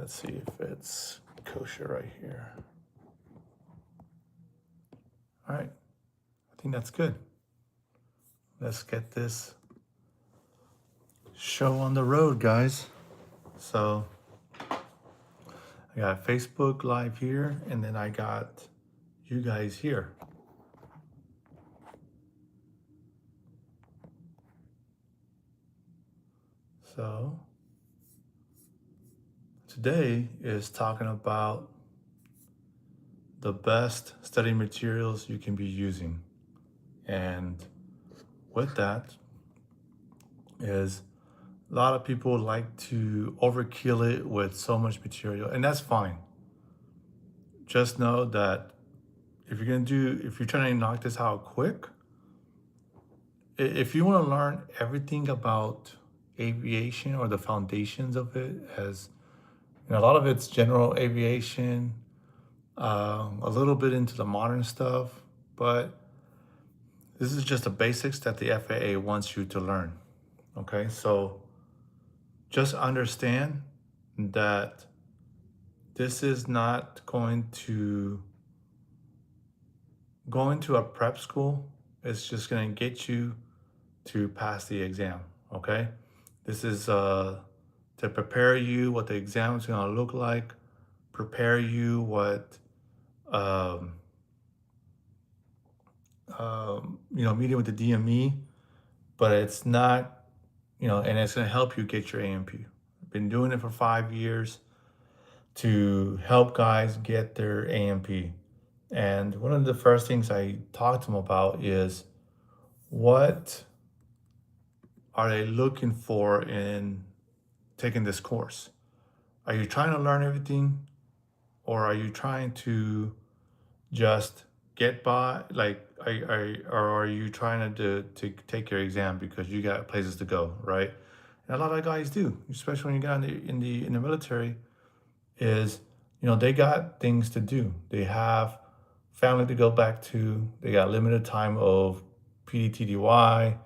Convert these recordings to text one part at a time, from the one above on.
Let's see if it's kosher right here. All right, I think that's good. Let's get this show on the road, guys. So I got Facebook Live here, and then I got you guys here. So today is talking about the best study materials you can be using. And with that is a lot of people like to overkill it with so much material, and that's fine. Just know that if you're trying to knock this out quick, if you want to learn everything about aviation or the foundations of it, as you know, a lot of it's general aviation, a little bit into the modern stuff, but this is just the basics that the FAA wants you to learn. Okay, so just understand that this is not going to a prep school. It's just going to get you to pass the exam. Okay, this is to prepare you what the exam is going to look like, prepare you what meeting with the DME, but it's not, and it's going to help you get your AMP. I've been doing it for 5 years to help guys get their AMP. And one of the first things I talk to them about is what are they looking for in taking this course? Are you trying to learn everything, or are you trying to just get by? Or are you trying to take your exam because you got places to go, right? And a lot of guys do, especially when you got in the military, is they got things to do. They have family to go back to. They got limited time of PDTDY,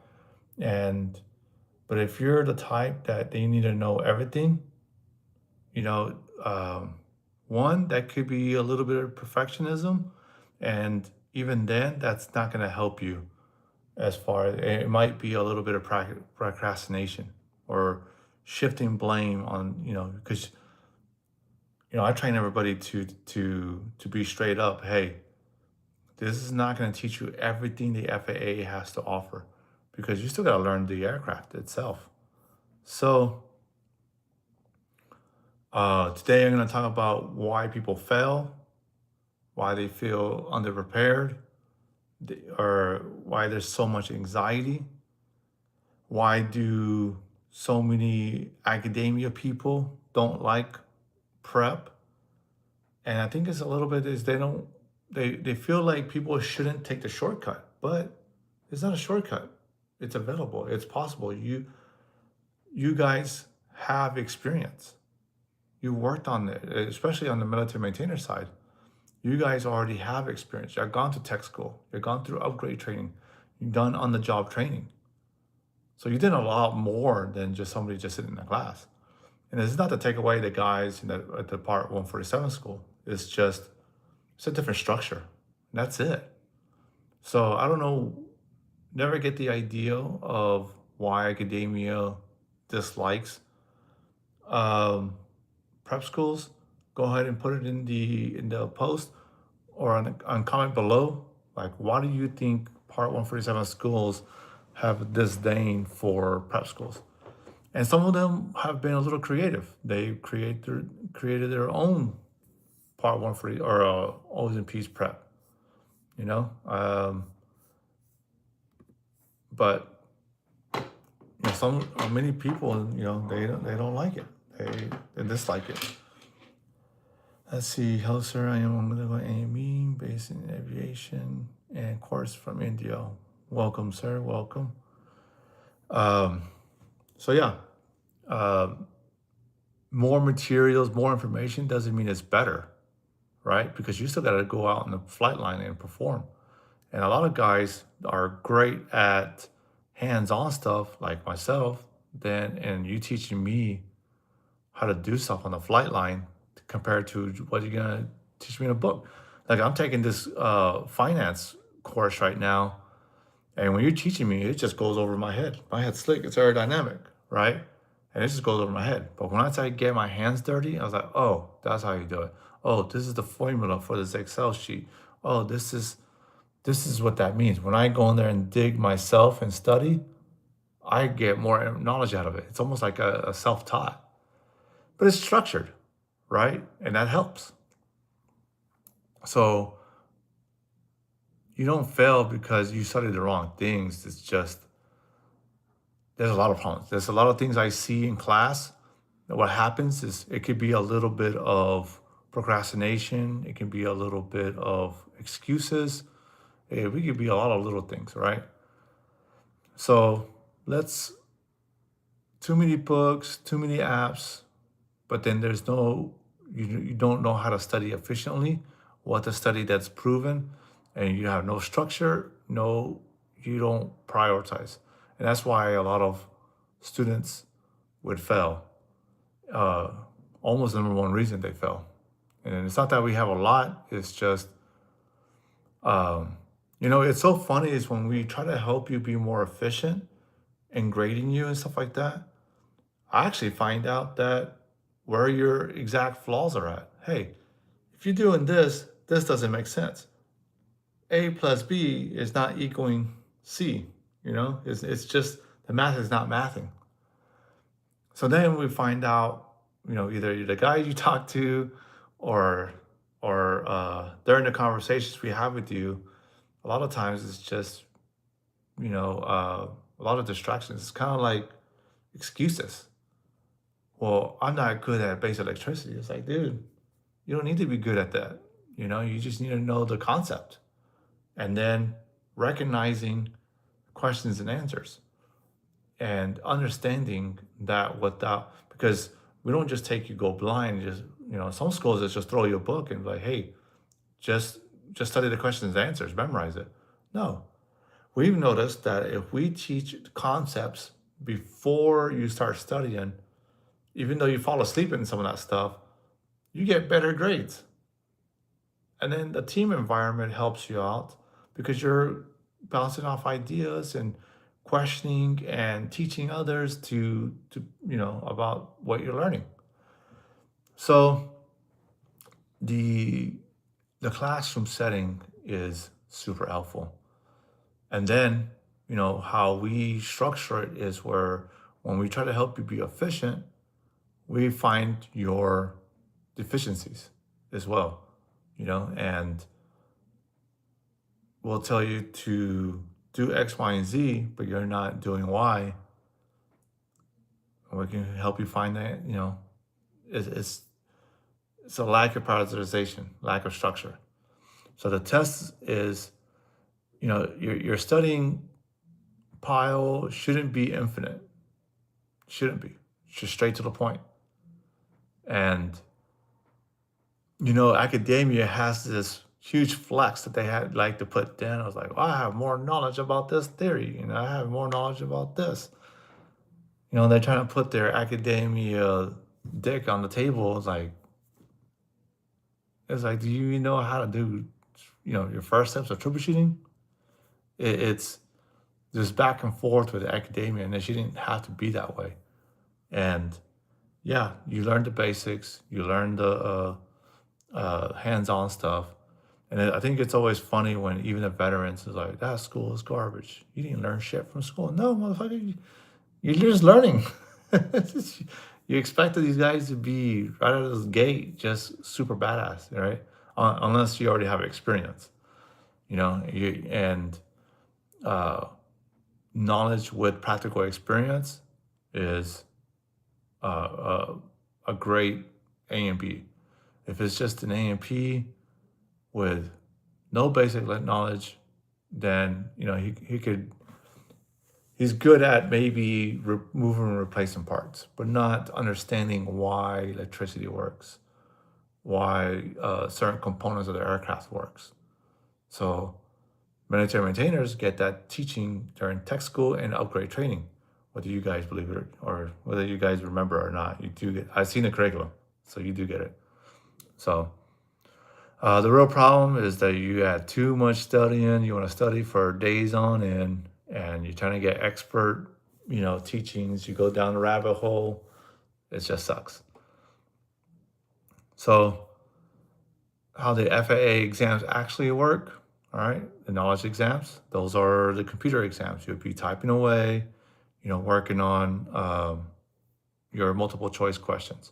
but if you're the type that they need to know everything, one, that could be a little bit of perfectionism, and even then, that's not going to help you. As far as it might be a little bit of procrastination or shifting blame on, because I train everybody to be straight up. Hey, this is not going to teach you everything the FAA has to offer, because you still got to learn the aircraft itself. So today I'm going to talk about why people fail, why they feel underprepared, or why there's so much anxiety. Why do so many academia people don't like prep? And I think it's a little bit is they feel like people shouldn't take the shortcut, but it's not a shortcut. It's available. It's possible. You guys have experience. You worked on it, especially on the military maintainer side. You guys already have experience. You've gone to tech school. You've gone through upgrade training. You've done on-the-job training. So you did a lot more than just somebody just sitting in the class. And this is not to take away the guys at the Part 147 school. It's a different structure. That's it. So I don't know, never get the idea of why academia dislikes prep schools. Go ahead and put it in the post or on comment below. Like, why do you think Part 147 schools have disdain for prep schools? And some of them have been a little creative. They created their own Part 140 or O's and P's prep, but many people, they don't like it. They dislike it. Let's see. Hello, sir. I am going to go AME, based in aviation, and course from India. Welcome, sir. Welcome. So yeah, more materials, more information doesn't mean it's better, right? Because you still got to go out on the flight line and perform. And a lot of guys are great at hands-on stuff, like myself, and you teaching me how to do stuff on the flight line, compared to what you're gonna teach me in a book. Like I'm taking this finance course right now, and when you're teaching me, it just goes over my head. My head's slick, it's aerodynamic, right? And it just goes over my head. But when I started getting my hands dirty, I was like, oh, that's how you do it. Oh, this is the formula for this Excel sheet. Oh, this is what that means. When I go in there and dig myself and study, I get more knowledge out of it. It's almost like a self-taught, but it's structured, right? And that helps. So you don't fail because you studied the wrong things. It's just there's a lot of problems. There's a lot of things I see in class. What happens is it could be a little bit of procrastination. It can be a little bit of excuses. We could be a lot of little things, right? So let's too many books, too many apps, but then there's no you don't know how to study efficiently, what to study that's proven, and you have no structure, no you don't prioritize. And that's why a lot of students would fail. Uh, Almost the number one reason they fail. And it's not that we have a lot, it's just um, it's so funny is when we try to help you be more efficient in grading you and stuff like that, I actually find out that where your exact flaws are at. Hey, if you're doing this, this doesn't make sense. A plus B is not equaling C. It's just the math is not mathing. So then we find out, either you're the guy you talk to, or during the conversations we have with you, a lot of times it's just a lot of distractions. It's kind of like excuses. Well, I'm not good at basic electricity. It's like, dude, you don't need to be good at that. You just need to know the concept, and then recognizing questions and answers, and understanding that without, because we don't just take you go blind. Just some schools just throw you a book and be like, hey, just study the questions and answers, memorize it. No, we've noticed that if we teach concepts before you start studying, even though you fall asleep in some of that stuff, you get better grades. And then the team environment helps you out because you're bouncing off ideas and questioning and teaching others to about what you're learning. So the the classroom setting is super helpful. And then, how we structure it is where when we try to help you be efficient, we find your deficiencies as well, and we'll tell you to do X, Y, and Z, but you're not doing Y. And we can help you find that, it's, it's, it's a lack of prioritization, lack of structure. So the test is, your studying pile shouldn't be infinite. Shouldn't be. Just straight to the point. And academia has this huge flex that they had like to put down. I was like, I have more knowledge about this theory, I have more knowledge about this. They're trying to put their academia dick on the table. It's like, do you even know how to do, your first steps of troubleshooting? It's just back and forth with academia, and it shouldn't have to be that way. And yeah, you learn the basics, you learn the hands-on stuff. And I think it's always funny when even the veterans is like, that school is garbage. You didn't learn shit from school. No, motherfucker, you're just learning. You expected these guys to be right out of the gate, just super badass, right? Unless you already have experience, and uh, knowledge with practical experience is a great A and B. If it's just an A and P with no basic knowledge, then he's good at maybe removing and replacing parts, but not understanding why electricity works, why certain components of the aircraft works. So military maintainers get that teaching during tech school and upgrade training, whether you guys believe it or whether you guys remember or not. You do get. I've seen the curriculum, so you do get it. So the real problem is that you had too much studying. You want to study for days on end, and you're trying to get expert, teachings. You go down the rabbit hole. It just sucks. So how the FAA exams actually work? All right, the knowledge exams. Those are the computer exams. You'll be typing away, working on your multiple choice questions.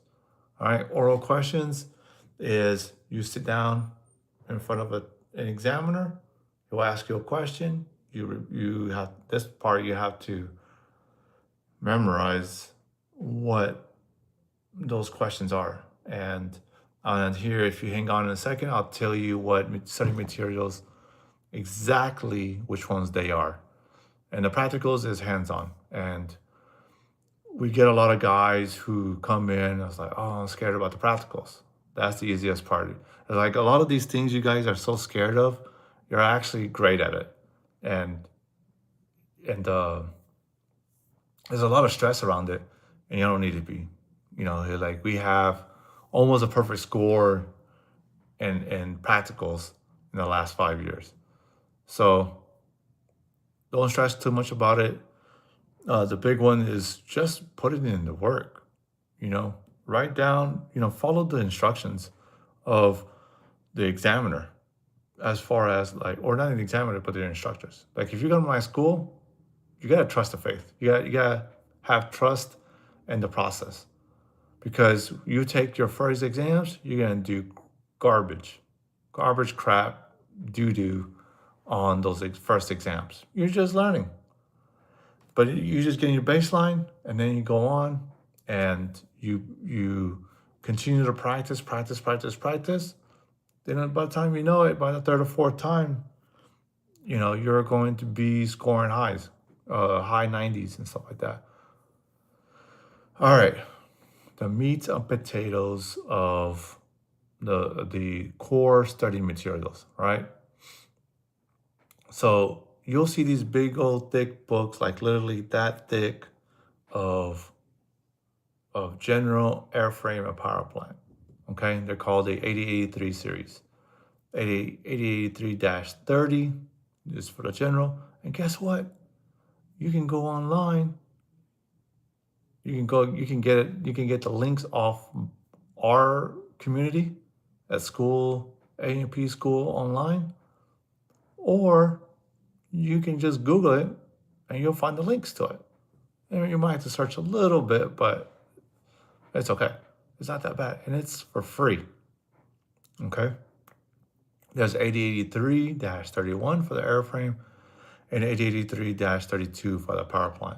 All right, oral questions is you sit down in front of an examiner. He'll ask you a question. You have this part. You have to memorize what those questions are. And here, if you hang on in a second, I'll tell you what study materials exactly which ones they are. And the practicals is hands-on. And we get a lot of guys who come in. I was like, oh, I'm scared about the practicals. That's the easiest part. It's like a lot of these things you guys are so scared of, you're actually great at it. And and there's a lot of stress around it, and you don't need to be. Like we have almost a perfect score in practicals in the last 5 years. So don't stress too much about it. The big one is just put it in the work. Write down. Follow the instructions of the examiner, as far as like, or not an examiner, but the instructors. Like if you go to my school, you gotta trust the faith. You gotta have trust in the process, because you take your first exams, you're gonna do garbage, garbage crap, doo doo on those first exams. You're just learning, but you just get your baseline, and then you go on, and you continue to practice, practice, practice, practice. Then by the time you know it, by the third or fourth time, you're going to be scoring highs, high 90s and stuff like that. All right, the meat and potatoes of the core study materials, right? So you'll see these big old thick books, like literally that thick, of general airframe and power plant. Okay, they're called the 8083 series. 8083-30 is for the general. And guess what? You can go online. You can get it, you can get the links off our community at school, A&P school online, or you can just Google it and you'll find the links to it. And you might have to search a little bit, but it's okay. It's not that bad. And it's for free. Okay. There's 8083-31 for the airframe and 8083-32 for the power plant.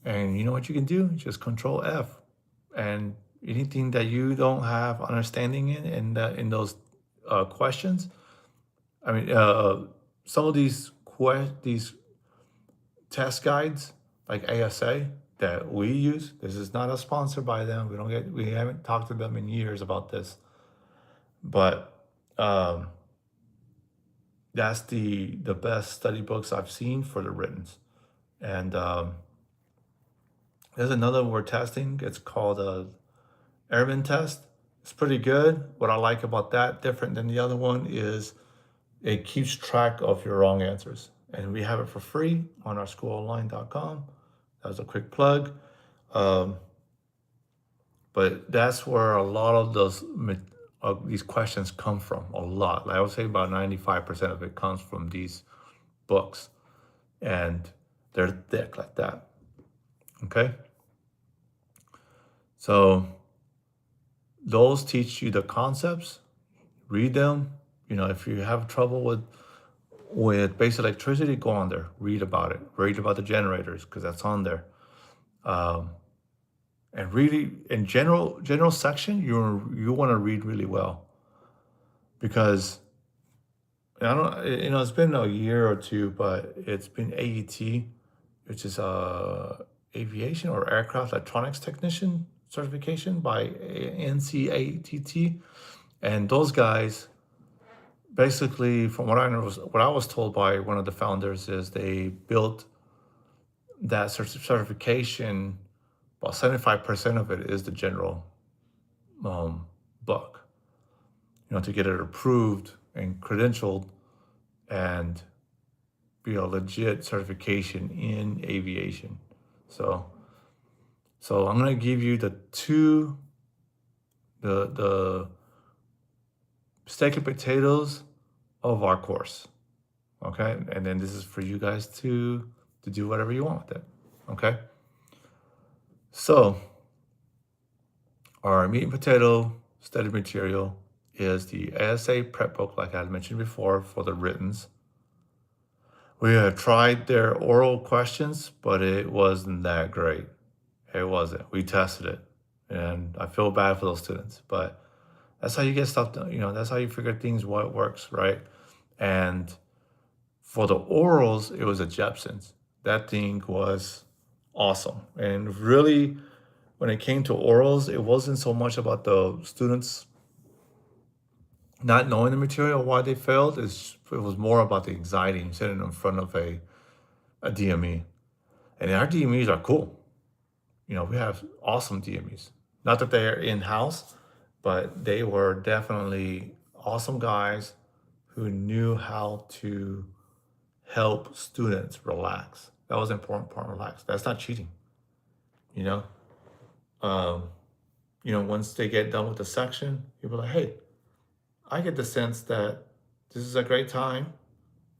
And you know what you can do? Just Control F. And anything that you don't have understanding in those questions. I mean, some of these test guides, like ASA, that we use. This is not a sponsor by them. We haven't talked to them in years about this. But that's the best study books I've seen for the writtens. And there's another one we're testing. It's called a Airman Test. It's pretty good. What I like about that, different than the other one, is it keeps track of your wrong answers. And we have it for free on our schoolonline.com. That was a quick plug. But that's where a lot of these questions come from. A lot. Like I would say about 95% of it comes from these books. And they're thick like that. Okay? So those teach you the concepts. Read them. If you have trouble with basic electricity, go on there. Read about it. Read about the generators, because that's on there. And really, in general section, you want to read really well, because I don't, it's been a year or two, but it's been AET, which is aviation or aircraft electronics technician certification by NCATT, and those guys, basically, from what I was told by one of the founders, is they built that certification. About 75% of it is the general book. to get it approved and credentialed and be a legit certification in aviation. So, so I'm gonna give you the steak and potatoes of our course. Okay, and then this is for you guys to do whatever you want with it. Okay, so our meat and potato study material is the ASA prep book, like I mentioned before, for the writtens. We have tried their oral questions, but it wasn't that great. It wasn't. We tested it, and I feel bad for those students, but that's how you get stuff done. That's how you figure things what works, right? And for the orals, it was a Jepson's. That thing was awesome. And really, when it came to orals, it wasn't so much about the students not knowing the material, why they failed. It was more about the anxiety sitting in front of a DME. And our DMEs are cool. We have awesome DMEs. Not that they're in-house, but they were definitely awesome guys who knew how to help students relax. That was the important part, relax. That's not cheating, you know? Um, once they get done with the section, you'll be like, hey, I get the sense that this is a great time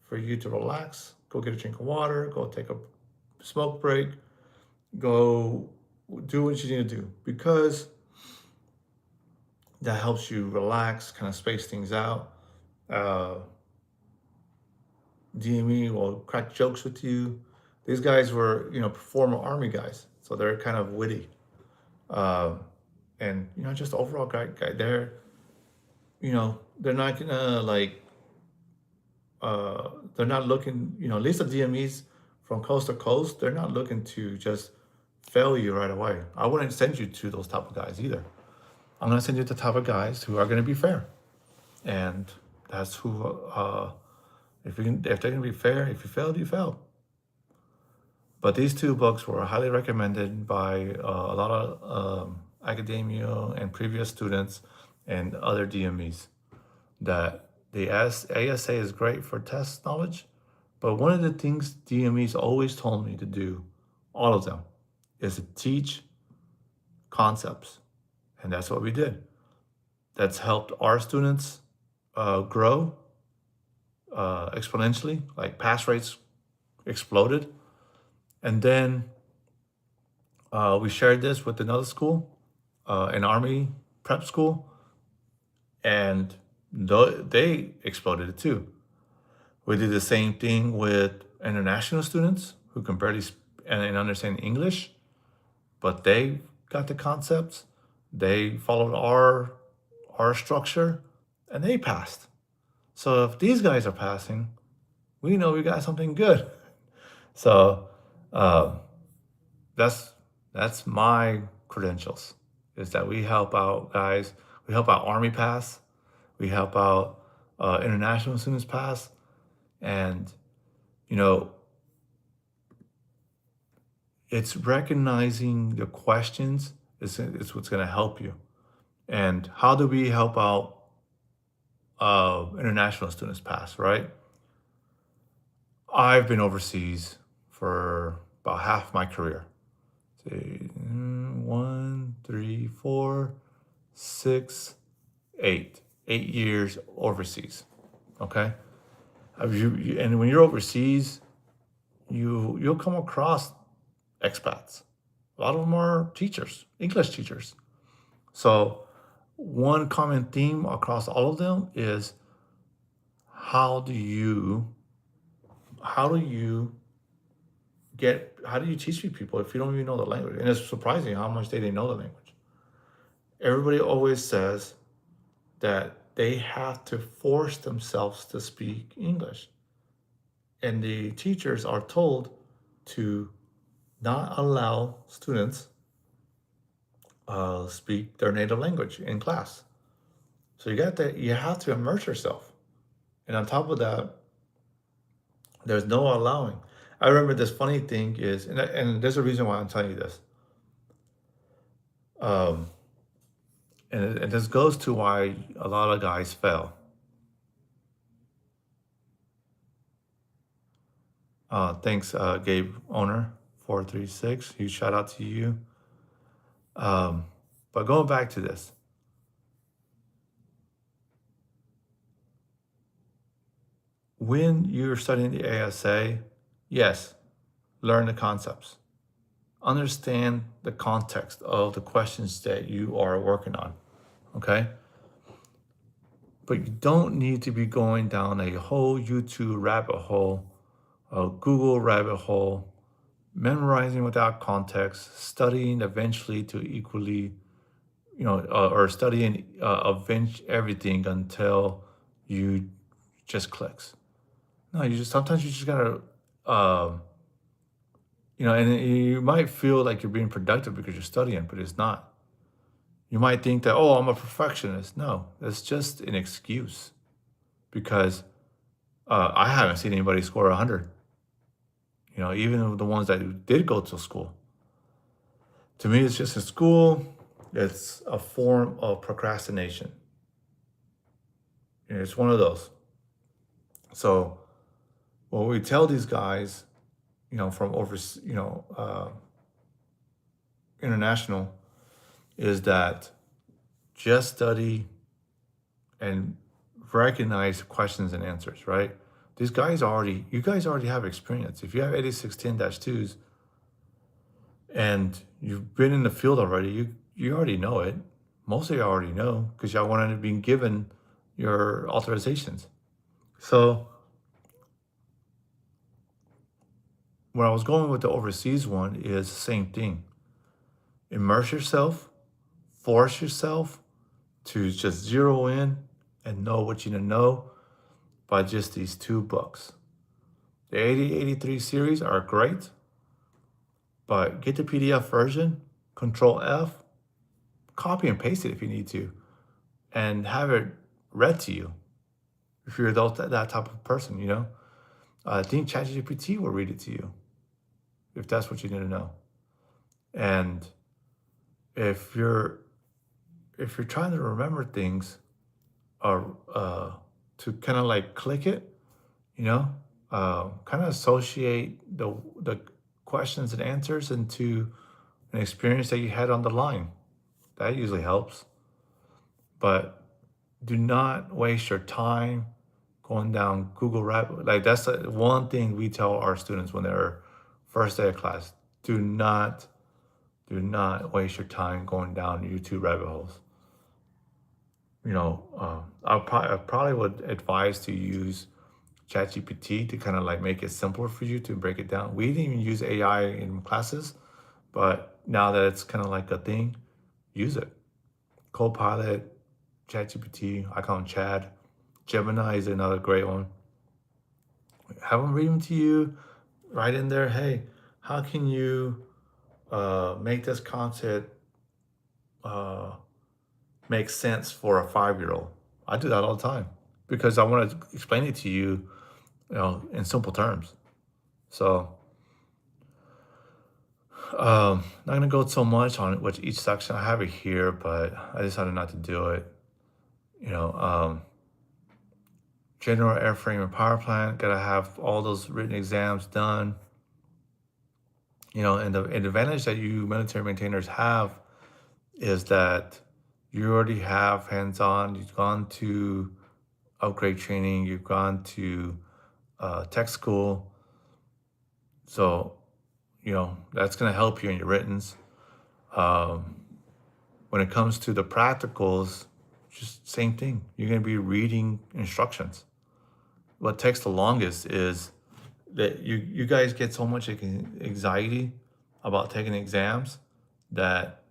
for you to relax, go get a drink of water, go take a smoke break, go do what you need to do, because that helps you relax, kind of space things out. Uh, DME will crack jokes with you. These guys were, former Army guys, so they're kind of witty. Uh, and, just overall guy, they're not gonna they're not looking, at least the DMEs from coast to coast, they're not looking to just fail you right away. I wouldn't send you to those type of guys either. I'm gonna send you the type of guys who are gonna be fair, and that's who. If they're gonna be fair, if you failed, you failed. But these two books were highly recommended by a lot of academia and previous students and other DMEs. That the ASA is great for test knowledge, but one of the things DMEs always told me to do, all of them, is to teach concepts. And that's what we did. That's helped our students grow exponentially, like pass rates exploded. And then we shared this with another school, an Army prep school, and they exploded it too. We did the same thing with international students who can barely and understand English, but they got the concepts. They followed our structure, and they passed. So if these guys are passing, we know we got something good. So uh, that's my credentials. Is that we help out guys. We help out Army pass. We help out international students pass, and you know it's recognizing the questions is what's going to help you. And how do we help out international students pass, right? I've been overseas for about half my career. Say, 1, 3, 4, 6, 8. 8 years overseas. Okay? And when you're overseas, you'll come across expats. A lot of them are teachers, English teachers. So one common theme across all of them is how do you teach people if you don't even know the language? And it's surprising how much they didn't know the language. Everybody always says that they have to force themselves to speak English. And the teachers are told to not allow students speak their native language in class. So you have to immerse yourself. And on top of that, there's no allowing. I remember this funny thing is, and there's a reason why I'm telling you this. Um, And this goes to why a lot of guys fail. Thanks, Gabe Owner 436. Huge shout out to you. Um, but going back to this, when you're studying the ASA, yes, learn the concepts, understand the context of the questions that you are working on. Okay. But you don't need to be going down a whole YouTube rabbit hole, a Google rabbit hole, memorizing without context, studying eventually to equally, or studying everything until you just clicks. No, you just sometimes you just gotta, um, and you might feel like you're being productive because you're studying, but it's not. You might think that, oh, I'm a perfectionist. No, that's just an excuse because I haven't seen anybody score 100. Even the ones that did go to school. To me, it's just in school. It's a form of procrastination. It's one of those. So, what we tell these guys, from international, is that just study and recognize questions and answers, right? You guys already have experience. If you have 8610-2s and you've been in the field already, you already know it. Most of you already know because y'all wanted to be given your authorizations. So where I was going with the overseas one is the same thing. Immerse yourself, force yourself to just zero in and know what you need to know by just these 2 books. The 8083 series are great, but get the PDF version, Control F, copy and paste it if you need to, and have it read to you if you're that type of person. I think ChatGPT will read it to you if that's what you need to know. And if you're trying to remember things or to kind of like click it, kind of associate the questions and answers into an experience that you had on the line. That usually helps. But do not waste your time going down Google Rabbit. Like that's the one thing we tell our students when they're first day of class. Do not waste your time going down YouTube rabbit holes. I probably would advise to use ChatGPT to kind of like make it simpler for you to break it down. We didn't even use AI in classes, but now that it's kind of like a thing, use it. Copilot, ChatGPT, I call him Chad. Gemini is another great one. Have them read them to you. Write in there, hey, how can you make this concept make sense for a 5-year-old? I do that all the time because I want to explain it to you, in simple terms. So, not gonna go so much on which each section. I have it here, but I decided not to do it. General airframe and power plant. Gotta have all those written exams done. And the advantage that you military maintainers have is that you already have hands-on. You've gone to upgrade training. You've gone to tech school. So, that's going to help you in your writtens. When it comes to the practicals, just same thing. You're going to be reading instructions. What takes the longest is that you guys get so much anxiety about taking exams that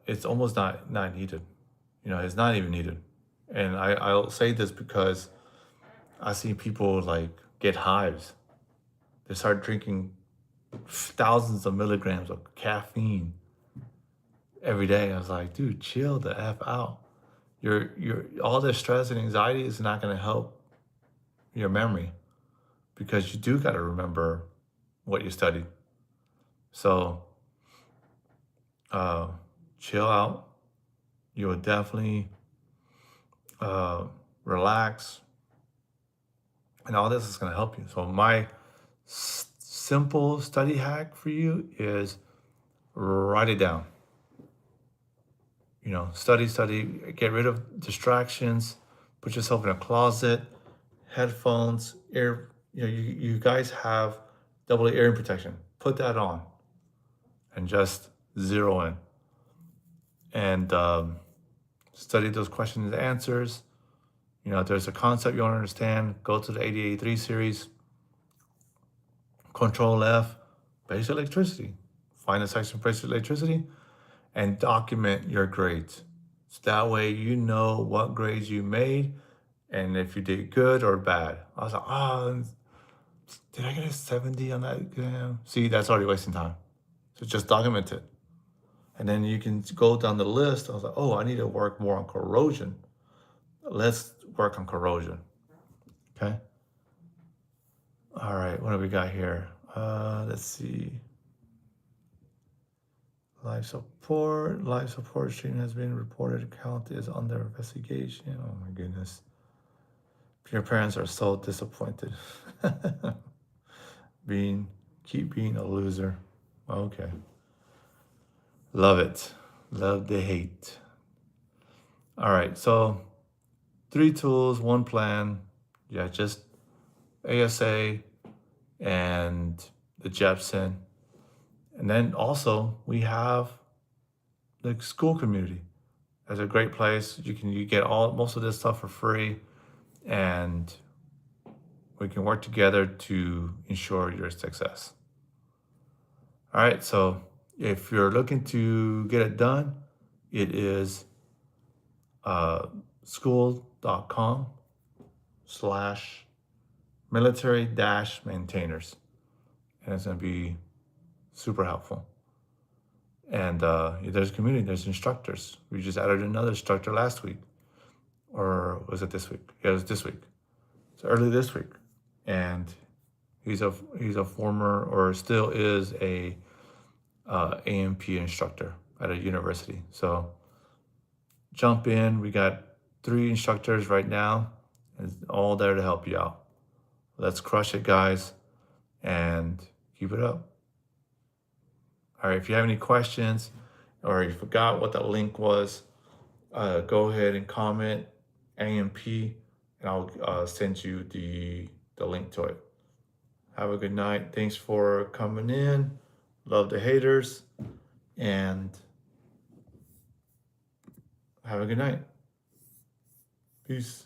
it's almost not needed. It's not even needed. And I'll say this because I see people like get hives. They start drinking thousands of milligrams of caffeine every day. I was like, dude, chill the F out. Your all this stress and anxiety is not going to help your memory because you do got to remember what you studied. So chill out. You will definitely relax, and all this is going to help you. So my simple study hack for you is write it down. Study, get rid of distractions, put yourself in a closet, headphones, ear, you guys have double earring protection. Put that on and just zero in and study those questions and answers. If there's a concept you don't understand, go to the 8083 series, Control F, basic electricity. Find a section for basic electricity and document your grades. So that way you know what grades you made and if you did good or bad. I was like, did I get a 70 on that exam? See, that's already wasting time. So just document it. And then you can go down the list. I was like, I need to work more on corrosion. Let's work on corrosion. Okay. All right, what do we got here? Let's see. Life support stream has been reported. Account is under investigation. Oh my goodness. Your parents are so disappointed. Keep being a loser. Okay. Love it. Love the hate. All right, so 3 tools, 1 plan. Yeah, just ASA and the Jepson. And then also we have the school community. That's a great place. You get most of this stuff for free, and we can work together to ensure your success. All right, so if you're looking to get it done, it is school.com/military-maintainers. And it's going to be super helpful. And there's community, there's instructors. We just added another instructor last week. Or was it this week? Yeah, it was this week. It's early this week. And he's a former, or still is, a AMP instructor at a university. So jump in. We got 3 instructors right now, and all there to help you out. Let's crush it, guys, and keep it up. All right, if you have any questions or you forgot what the link was, go ahead and comment AMP, and I'll send you the link to it. Have a good night. Thanks for coming in. Love the haters, and have a good night. Peace.